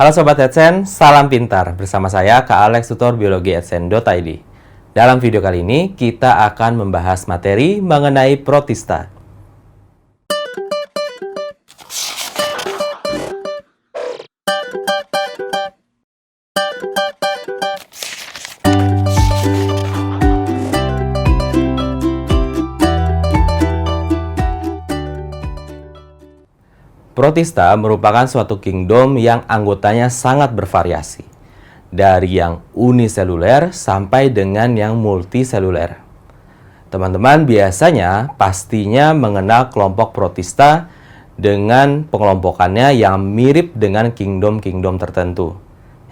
Halo Sobat AdSense, salam pintar. Bersama saya Kak Alex, tutor biologi adsense.id. Dalam video kali ini, kita akan membahas materi mengenai protista. Protista merupakan suatu kingdom yang anggotanya sangat bervariasi, dari yang uniseluler sampai dengan yang multiseluler. Teman-teman biasanya pastinya mengenal kelompok protista dengan pengelompokannya yang mirip dengan kingdom-kingdom tertentu.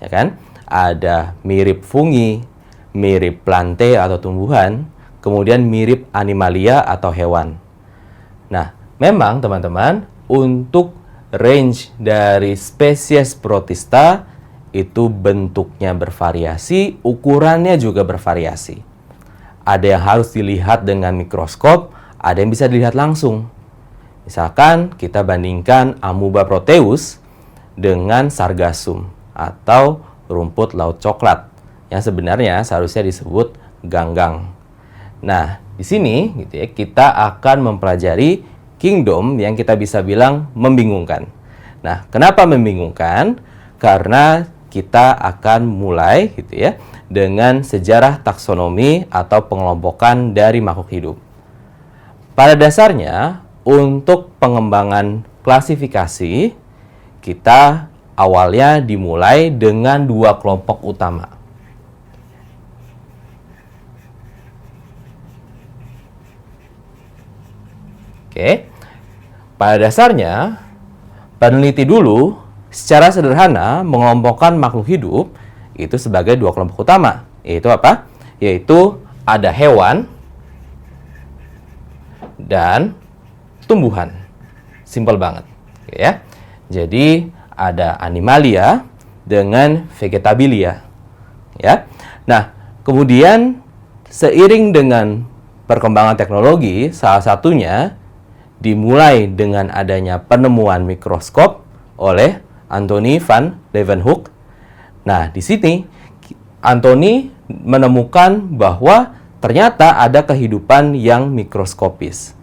Ya kan? Ada mirip fungi, mirip plante atau tumbuhan, kemudian mirip animalia atau hewan. Nah, memang teman-teman, untuk range dari spesies protista itu bentuknya bervariasi, ukurannya juga bervariasi. Ada yang harus dilihat dengan mikroskop, ada yang bisa dilihat langsung. Misalkan kita bandingkan Amoeba proteus dengan Sargassum atau rumput laut coklat yang sebenarnya seharusnya disebut ganggang. Nah, di sini gitu ya, kita akan mempelajari kingdom yang kita bisa bilang membingungkan. Nah, kenapa membingungkan? Karena kita akan mulai gitu ya dengan sejarah taksonomi atau pengelompokan dari makhluk hidup. Pada dasarnya, untuk pengembangan klasifikasi, kita awalnya dimulai dengan dua kelompok utama. Oke, pada dasarnya peneliti dulu secara sederhana mengelompokkan makhluk hidup itu sebagai dua kelompok utama. Yaitu apa? Yaitu ada hewan dan tumbuhan. Simpel banget, ya. Jadi ada animalia dengan vegetabilia, ya. Nah, kemudian seiring dengan perkembangan teknologi, salah satunya dimulai dengan adanya penemuan mikroskop oleh Antony van Leeuwenhoek. Nah, di sini Antony menemukan bahwa ternyata ada kehidupan yang mikroskopis.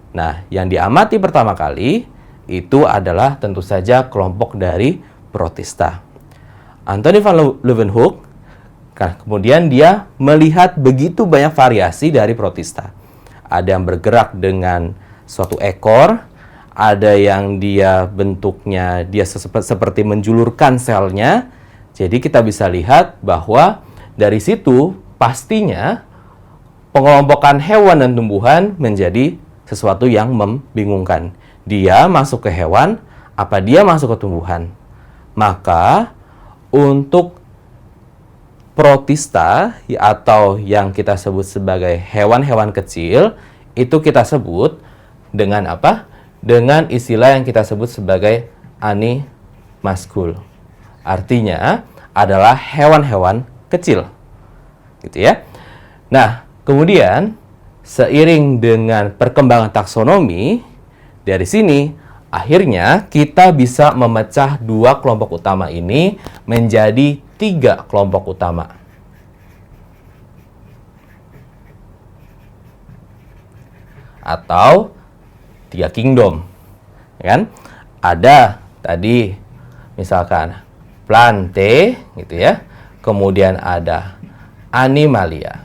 Nah, yang diamati pertama kali itu adalah tentu saja kelompok dari protista. Antony van Leeuwenhoek kemudian dia melihat begitu banyak variasi dari protista. Ada yang bergerak dengan suatu ekor, ada yang dia bentuknya dia seperti menjulurkan selnya. Jadi kita bisa lihat bahwa dari situ pastinya pengelompokan hewan dan tumbuhan menjadi sesuatu yang membingungkan. Dia masuk ke hewan, apa dia masuk ke tumbuhan? Maka untuk protista atau yang kita sebut sebagai hewan-hewan kecil itu kita sebut dengan apa? Dengan istilah yang kita sebut sebagai animaskul. Artinya adalah hewan-hewan kecil. Gitu ya. Nah, kemudian seiring dengan perkembangan taksonomi, dari sini akhirnya kita bisa memecah dua kelompok utama ini menjadi tiga kelompok utama. Atau tiga kingdom, kan? Ada tadi misalkan plante, gitu ya. Kemudian ada animalia.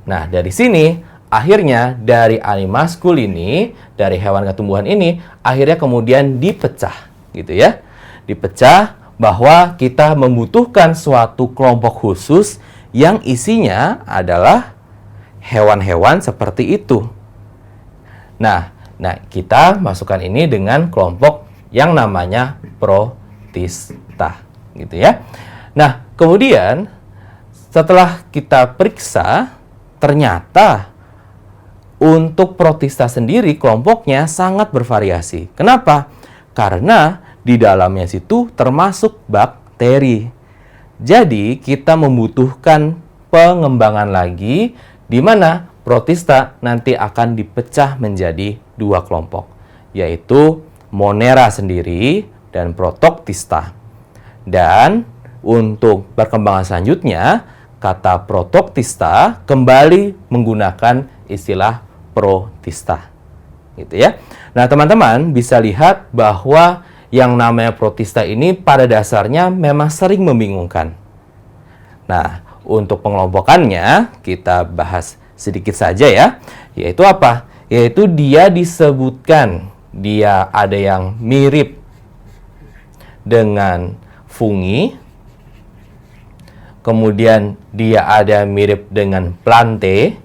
Nah, dari sini akhirnya dari animaskul ini, dari hewan dan tumbuhan ini, akhirnya kemudian dipecah, gitu ya. Dipecah bahwa kita membutuhkan suatu kelompok khusus yang isinya adalah hewan-hewan seperti itu. Nah, kita masukkan ini dengan kelompok yang namanya protista, gitu ya. Nah, kemudian setelah kita periksa, ternyata untuk protista sendiri kelompoknya sangat bervariasi. Kenapa? Karena di dalamnya situ termasuk bakteri. Jadi, kita membutuhkan pengembangan lagi di mana protista nanti akan dipecah menjadi dua kelompok, yaitu Monera sendiri dan Protoctista. Dan untuk perkembangan selanjutnya, kata protoctista kembali menggunakan istilah protista. Gitu ya. Nah, teman-teman bisa lihat bahwa yang namanya protista ini pada dasarnya memang sering membingungkan. Nah, untuk pengelompokannya kita bahas sedikit saja ya. Yaitu apa? Yaitu dia disebutkan dia ada yang mirip dengan fungi, kemudian dia ada mirip dengan plante,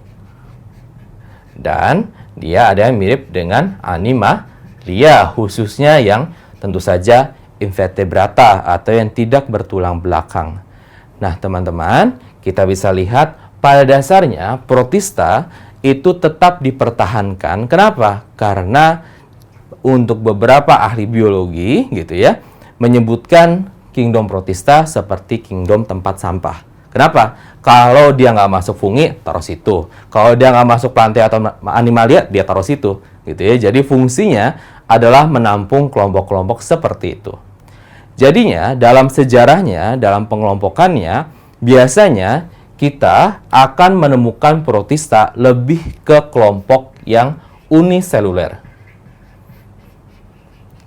dan dia ada yang mirip dengan animalia, khususnya yang tentu saja invertebrata atau yang tidak bertulang belakang. Nah, teman-teman, kita bisa lihat pada dasarnya protista itu tetap dipertahankan. Kenapa? Karena untuk beberapa ahli biologi gitu ya, menyebutkan kingdom protista seperti kingdom tempat sampah. Kenapa? Kalau dia nggak masuk fungi, taruh situ. Kalau dia nggak masuk plante atau animalia, dia taruh situ. Gitu ya. Jadi fungsinya adalah menampung kelompok-kelompok seperti itu. Jadinya dalam sejarahnya, dalam pengelompokannya, biasanya kita akan menemukan protista lebih ke kelompok yang uniseluler.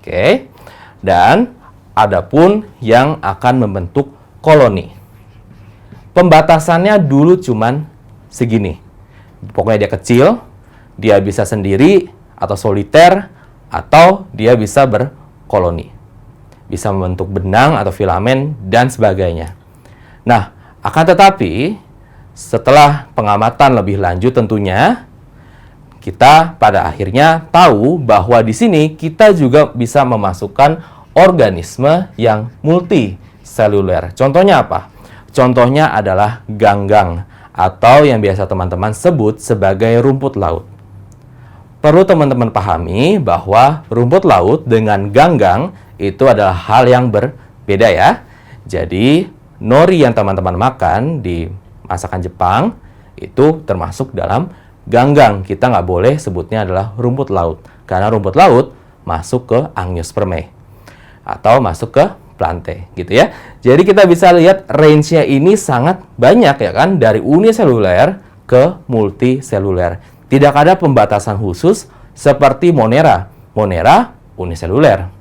Oke. Dan adapun yang akan membentuk koloni. Pembatasannya dulu cuman segini. Pokoknya dia kecil, dia bisa sendiri atau soliter, atau dia bisa berkoloni. Bisa membentuk benang atau filamen dan sebagainya. Nah, akan tetapi setelah pengamatan lebih lanjut tentunya, kita pada akhirnya tahu bahwa di sini kita juga bisa memasukkan organisme yang multiseluler. Contohnya apa? Contohnya adalah ganggang atau yang biasa teman-teman sebut sebagai rumput laut. Perlu teman-teman pahami bahwa rumput laut dengan ganggang itu adalah hal yang berbeda ya. Jadi, nori yang teman-teman makan di masakan Jepang itu termasuk dalam ganggang. Kita nggak boleh sebutnya adalah rumput laut. Karena rumput laut masuk ke Angiospermae atau masuk ke plante gitu ya. Jadi kita bisa lihat range-nya ini sangat banyak ya kan, dari uniseluler ke multiseluler. Tidak ada pembatasan khusus seperti Monera. Monera uniseluler.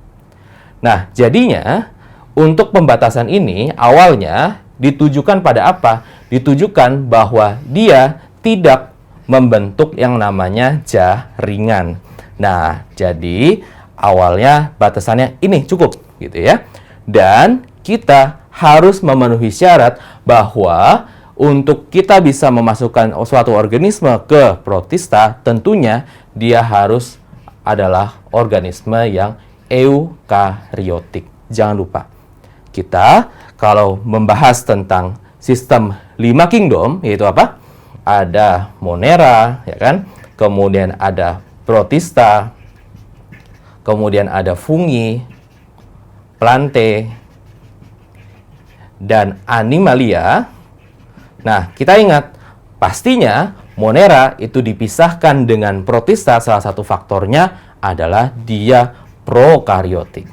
Nah, jadinya untuk pembatasan ini awalnya ditujukan pada apa? Ditujukan bahwa dia tidak membentuk yang namanya jaringan. Nah, jadi awalnya batasannya ini cukup gitu ya. Dan kita harus memenuhi syarat bahwa untuk kita bisa memasukkan suatu organisme ke protista, tentunya dia harus adalah organisme yang eukariotik. Jangan lupa, kita kalau membahas tentang sistem 5 kingdom, yaitu apa? Ada Monera, ya kan? Kemudian ada protista, kemudian ada fungi, plante, dan animalia. Nah, kita ingat, pastinya Monera itu dipisahkan dengan protista, salah satu faktornya adalah dia prokariotik.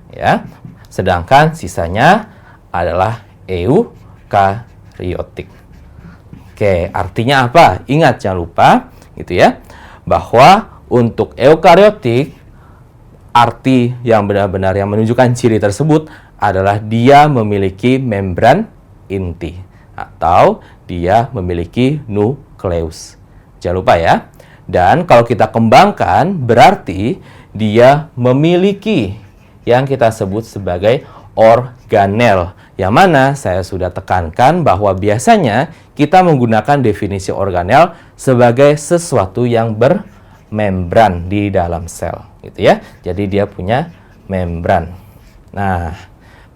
Ya, sedangkan sisanya adalah eukariotik. Oke, artinya apa? Ingat, jangan lupa gitu ya, bahwa untuk eukariotik arti yang benar-benar yang menunjukkan ciri tersebut adalah dia memiliki membran inti atau dia memiliki nukleus. Jangan lupa ya. Dan kalau kita kembangkan berarti dia memiliki yang kita sebut sebagai organel. Yang mana saya sudah tekankan bahwa biasanya kita menggunakan definisi organel sebagai sesuatu yang bermembran di dalam sel, gitu ya. Jadi dia punya membran. Nah,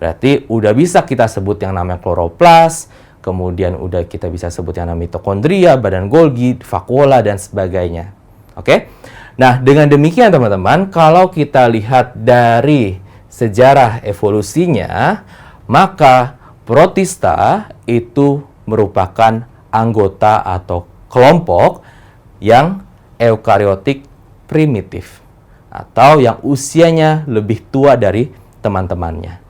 berarti udah bisa kita sebut yang namanya kloroplas, kemudian udah kita bisa sebut yang namanya mitokondria, badan Golgi, vakuola, dan sebagainya. Oke? Nah, dengan demikian teman-teman, kalau kita lihat dari sejarah evolusinya, maka protista itu merupakan anggota atau kelompok yang eukariotik primitif atau yang usianya lebih tua dari teman-temannya.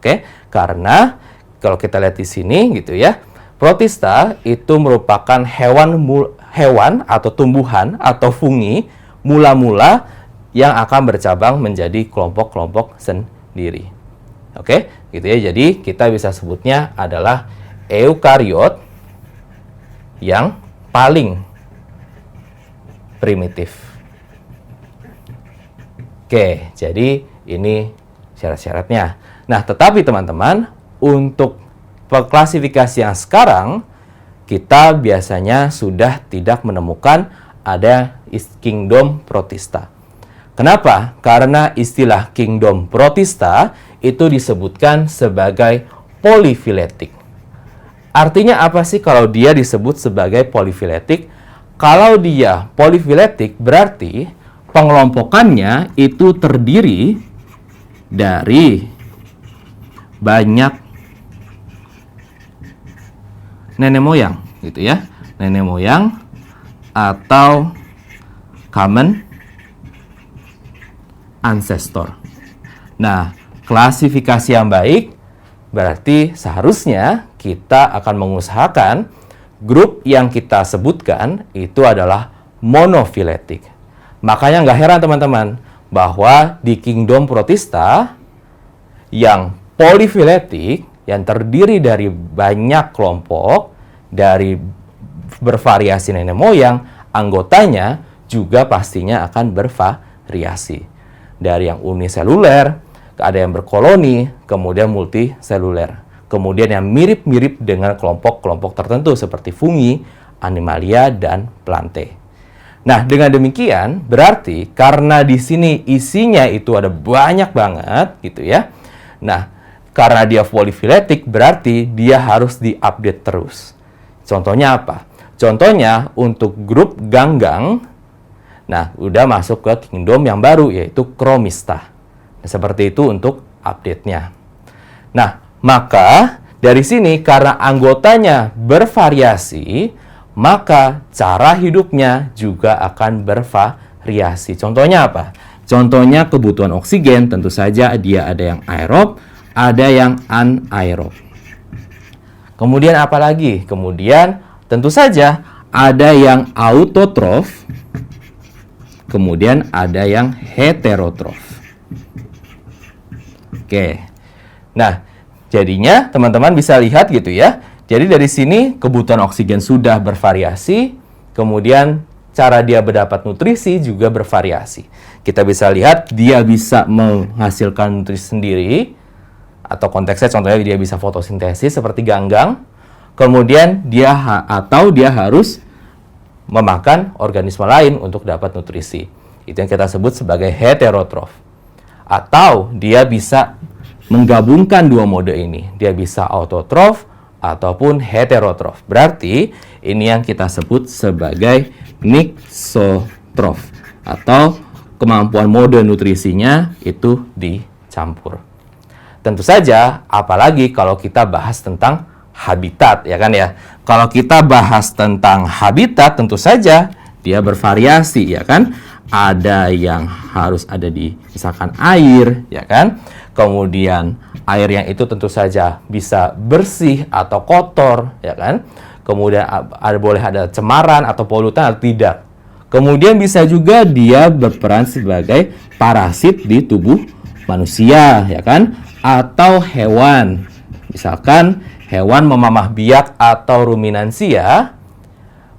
Oke, karena kalau kita lihat di sini gitu ya, Protista itu merupakan hewan atau tumbuhan atau fungi mula-mula yang akan bercabang menjadi kelompok-kelompok sendiri. Oke, gitu ya. Jadi kita bisa sebutnya adalah eukariot yang paling primitif. Oke, jadi ini syarat-syaratnya. Nah, tetapi teman-teman, untuk klasifikasi yang sekarang, kita biasanya sudah tidak menemukan ada kingdom Protista. Kenapa? Karena istilah kingdom Protista itu disebutkan sebagai polyphyletic. Artinya apa sih kalau dia disebut sebagai polyphyletic? Kalau dia polyphyletic berarti pengelompokannya itu terdiri dari banyak nenek moyang, gitu ya. Nenek moyang atau common ancestor. Nah, klasifikasi yang baik berarti seharusnya kita akan mengusahakan grup yang kita sebutkan itu adalah monophyletic. Makanya nggak heran teman-teman bahwa di kingdom Protista yang polyphyletic, yang terdiri dari banyak kelompok, dari bervariasi nenek moyang, anggotanya juga pastinya akan bervariasi. Dari yang uniseluler, ada yang berkoloni, kemudian multiseluler. Kemudian yang mirip-mirip dengan kelompok-kelompok tertentu seperti fungi, animalia, dan plante. Nah, dengan demikian berarti karena di sini isinya itu ada banyak banget gitu ya. Nah, karena dia polyphyletic berarti dia harus diupdate terus. Contohnya apa? Contohnya untuk grup ganggang, nah udah masuk ke kingdom yang baru yaitu Chromista. Nah, seperti itu untuk update-nya. Nah, maka dari sini karena anggotanya bervariasi, maka cara hidupnya juga akan bervariasi. Contohnya apa? Contohnya kebutuhan oksigen, tentu saja dia ada yang aerob, ada yang anaerob. Kemudian apa lagi? Kemudian tentu saja ada yang autotrof, kemudian ada yang heterotrof. Oke. Nah, jadinya teman-teman bisa lihat gitu ya. Jadi dari sini kebutuhan oksigen sudah bervariasi, kemudian cara dia mendapat nutrisi juga bervariasi. Kita bisa lihat dia bisa menghasilkan nutrisi sendiri, atau konteksnya contohnya dia bisa fotosintesis seperti ganggang, kemudian dia harus memakan organisme lain untuk dapat nutrisi. Itu yang kita sebut sebagai heterotrof. Atau dia bisa menggabungkan dua mode ini. Dia bisa autotrof ataupun heterotrof. Berarti ini yang kita sebut sebagai mixotrof atau kemampuan mode nutrisinya itu dicampur. Tentu saja apalagi kalau kita bahas tentang habitat ya kan ya. Kalau kita bahas tentang habitat tentu saja dia bervariasi ya kan. Ada yang harus ada di misalkan air ya kan. Kemudian air yang itu tentu saja bisa bersih atau kotor ya kan. Kemudian boleh ada cemaran atau polutan atau tidak. Kemudian bisa juga dia berperan sebagai parasit di tubuh manusia ya kan, atau hewan. Misalkan hewan memamah biak atau ruminansia,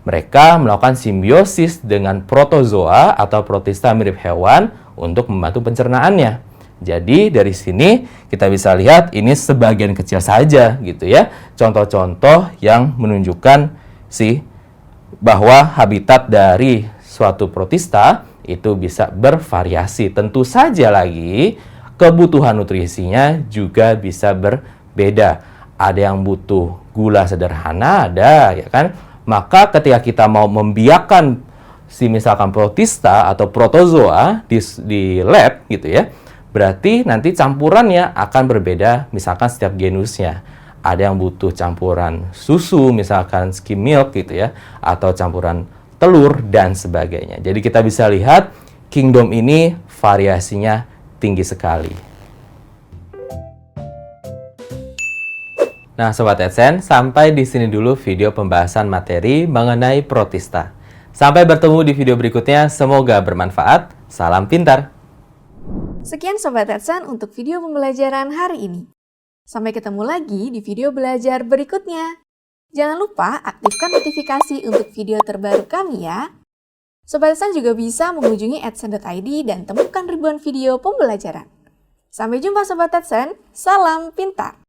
mereka melakukan simbiosis dengan protozoa atau protista mirip hewan untuk membantu pencernaannya. Jadi dari sini kita bisa lihat ini sebagian kecil saja gitu ya. Contoh-contoh yang menunjukkan bahwa habitat dari suatu protista itu bisa bervariasi. Tentu saja lagi kebutuhan nutrisinya juga bisa berbeda. Ada yang butuh gula sederhana, ada ya kan. Maka ketika kita mau membiakkan misalkan protista atau protozoa di lab gitu ya, berarti nanti campurannya akan berbeda misalkan setiap genusnya. Ada yang butuh campuran susu misalkan skim milk gitu ya, atau campuran telur dan sebagainya. Jadi kita bisa lihat kingdom ini variasinya tinggi sekali. Nah, Sobat AdSense, sampai di sini dulu video pembahasan materi mengenai protista. Sampai bertemu di video berikutnya, semoga bermanfaat. Salam pintar! Sekian Sobat AdSense untuk video pembelajaran hari ini. Sampai ketemu lagi di video belajar berikutnya. Jangan lupa aktifkan notifikasi untuk video terbaru kami ya. Sobat AdSense juga bisa mengunjungi adsense.id dan temukan ribuan video pembelajaran. Sampai jumpa Sobat AdSense, salam pintar!